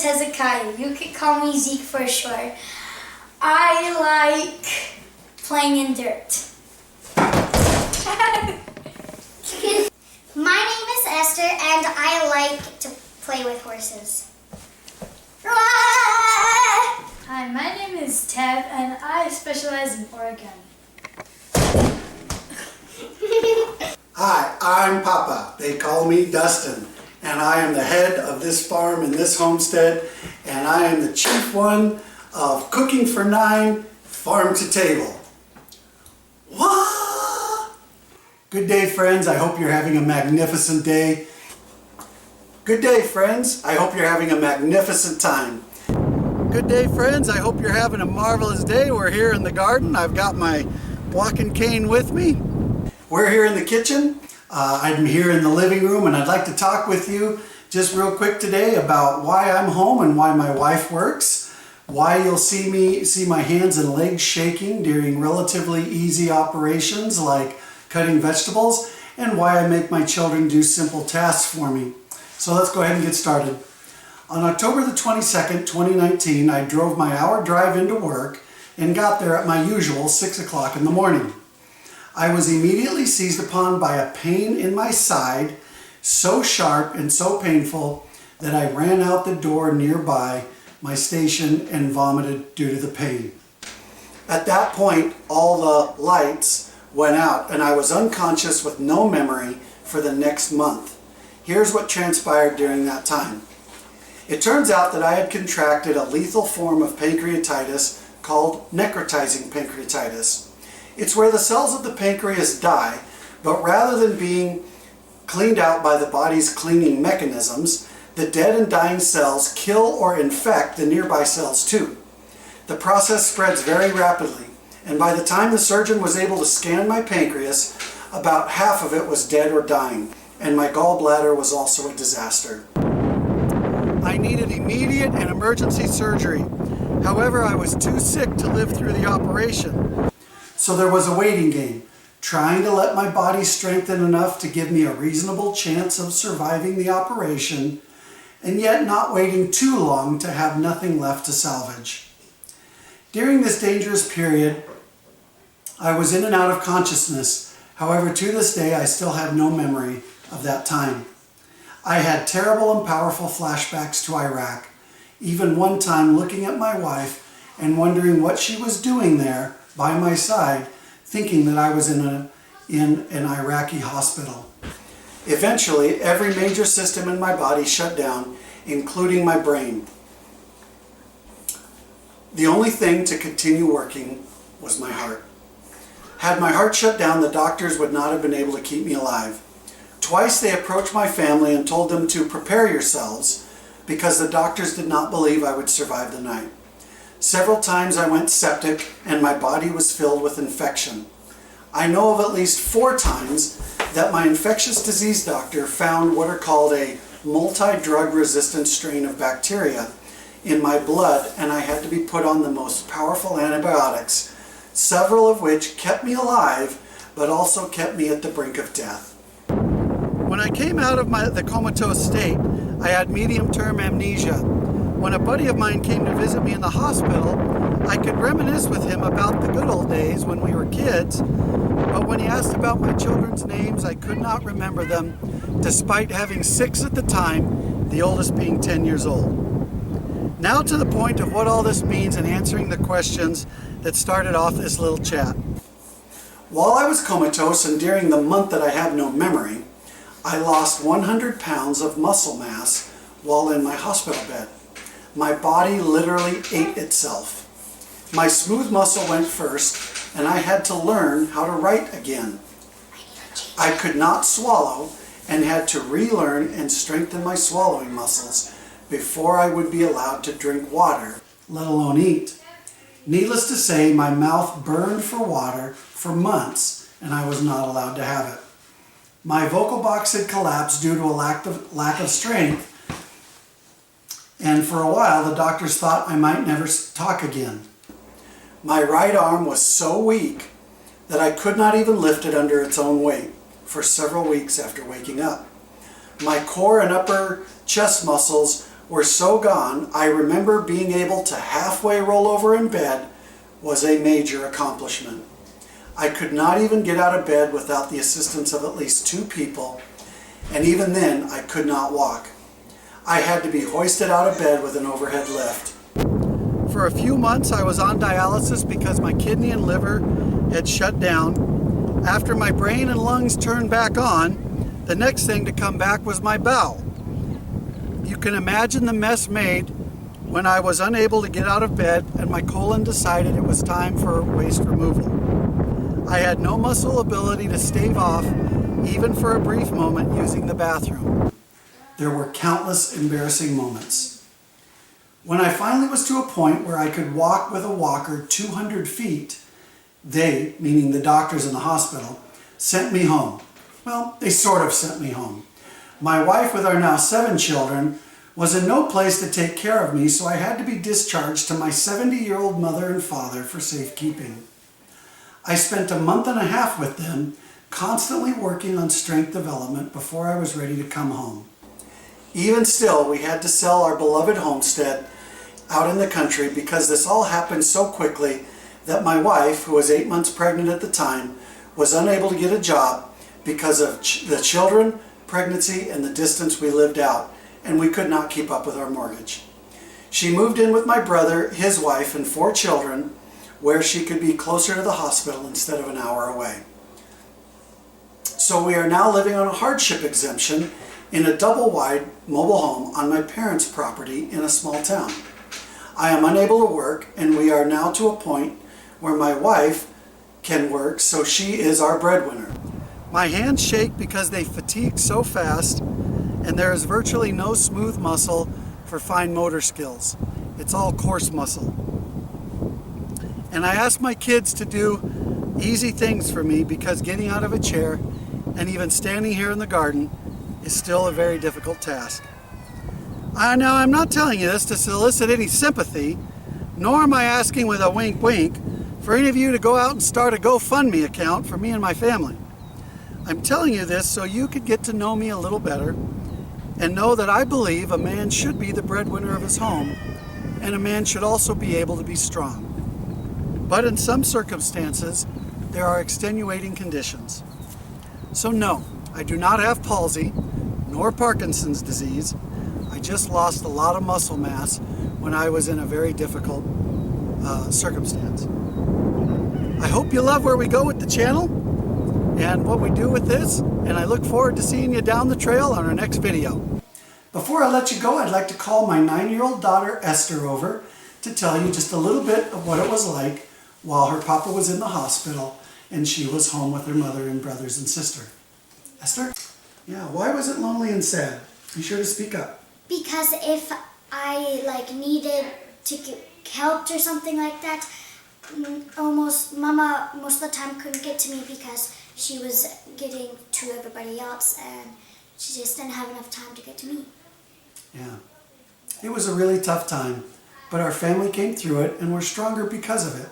Hezekiah. You could call me Zeke for short. I like playing in dirt. My name is Esther, and I like to play with horses. Hi, my name is Tev, and I specialize in origami. Hi, I'm Papa. They call me Dustin, and I am the head of this farm and this homestead, and I am the chief one of Cooking for 9, Farm to Table. What? Good day, friends. I hope you're having a magnificent day. Good day, friends. I hope you're having a magnificent time. Good day, friends. I hope you're having a marvelous day. We're here in the garden. I've got my walking cane with me. We're here in the kitchen. I'm here in the living room, and I'd like to talk with you just real quick today about why I'm home and why my wife works, why you'll see my hands and legs shaking during relatively easy operations like cutting vegetables, and why I make my children do simple tasks for me. So let's go ahead and get started. On October the 22nd, 2019, I drove my hour drive into work and got there at my usual 6 o'clock in the morning. I was immediately seized upon by a pain in my side, so sharp and so painful that I ran out the door nearby my station and vomited due to the pain. At that point, all the lights went out and I was unconscious with no memory for the next month. Here's what transpired during that time. It turns out that I had contracted a lethal form of pancreatitis called necrotizing pancreatitis. It's where the cells of the pancreas die, but rather than being cleaned out by the body's cleaning mechanisms, the dead and dying cells kill or infect the nearby cells too. The process spreads very rapidly, and by the time the surgeon was able to scan my pancreas, about half of it was dead or dying, and my gallbladder was also a disaster. I needed immediate and emergency surgery. However, I was too sick to live through the operation. So there was a waiting game, trying to let my body strengthen enough to give me a reasonable chance of surviving the operation, and yet not waiting too long to have nothing left to salvage. During this dangerous period, I was in and out of consciousness. However, to this day, I still have no memory of that time. I had terrible and powerful flashbacks to Iraq, even one time looking at my wife and wondering what she was doing there by my side, thinking that I was in an Iraqi hospital. Eventually, every major system in my body shut down, including my brain. The only thing to continue working was my heart. Had my heart shut down, the doctors would not have been able to keep me alive. Twice they approached my family and told them to prepare yourselves because the doctors did not believe I would survive the night. Several times I went septic and my body was filled with infection. I know of at least 4 times that my infectious disease doctor found what are called a multi-drug resistant strain of bacteria in my blood, and I had to be put on the most powerful antibiotics, several of which kept me alive but also kept me at the brink of death. When I came out of the comatose state, I had medium-term amnesia. When a buddy of mine came to visit me in the hospital, I could reminisce with him about the good old days when we were kids, but when he asked about my children's names, I could not remember them, despite having 6 at the time, the oldest being 10 years old. Now to the point of what all this means and answering the questions that started off this little chat. While I was comatose and during the month that I have no memory, I lost 100 pounds of muscle mass while in my hospital bed. My body literally ate itself. My smooth muscle went first, and I had to learn how to write again. I could not swallow and had to relearn and strengthen my swallowing muscles before I would be allowed to drink water, let alone eat. Needless to say, my mouth burned for water for months, and I was not allowed to have it. My vocal box had collapsed due to a lack of strength, and for a while the doctors thought I might never talk again. My right arm was so weak that I could not even lift it under its own weight for several weeks after waking up. My core and upper chest muscles were so gone, I remember being able to halfway roll over in bed was a major accomplishment. I could not even get out of bed without the assistance of at least 2 people, and even then I could not walk. I had to be hoisted out of bed with an overhead lift. For a few months I was on dialysis because my kidney and liver had shut down. After my brain and lungs turned back on, the next thing to come back was my bowel. You can imagine the mess made when I was unable to get out of bed and my colon decided it was time for waste removal. I had no muscle ability to stave off, even for a brief moment, using the bathroom. There were countless embarrassing moments. When I finally was to a point where I could walk with a walker 200 feet, they, meaning the doctors in the hospital, sent me home. Well, they sort of sent me home. My wife, with our now 7 children, was in no place to take care of me, so I had to be discharged to my 70-year-old mother and father for safekeeping. I spent a month and a half with them, constantly working on strength development before I was ready to come home. Even still, we had to sell our beloved homestead out in the country because this all happened so quickly that my wife, who was 8 months pregnant at the time, was unable to get a job because of the children, pregnancy, and the distance we lived out, and we could not keep up with our mortgage. She moved in with my brother, his wife, and 4 children, where she could be closer to the hospital instead of an hour away. So we are now living on a hardship exemption in a double-wide mobile home on my parents' property in a small town. I am unable to work, and we are now to a point where my wife can work, so she is our breadwinner. My hands shake because they fatigue so fast, and there is virtually no smooth muscle for fine motor skills. It's all coarse muscle. And I ask my kids to do easy things for me because getting out of a chair and even standing here in the garden is still a very difficult task. Now, I'm not telling you this to solicit any sympathy, nor am I asking with a wink wink for any of you to go out and start a GoFundMe account for me and my family. I'm telling you this so you could get to know me a little better and know that I believe a man should be the breadwinner of his home, and a man should also be able to be strong. But in some circumstances, there are extenuating conditions. So no, I do not have palsy, nor Parkinson's disease. I just lost a lot of muscle mass when I was in a very difficult circumstance. I hope you love where we go with the channel and what we do with this, and I look forward to seeing you down the trail on our next video. Before I let you go, I'd like to call my 9-year-old daughter Esther over to tell you just a little bit of what it was like while her papa was in the hospital and she was home with her mother and brothers and sister. Esther? Yeah, why was it lonely and sad? Be sure to speak up. Because if I needed to get helped or something like that, Mama most of the time couldn't get to me because she was getting to everybody else and she just didn't have enough time to get to me. Yeah, it was a really tough time, but our family came through it and we're stronger because of it.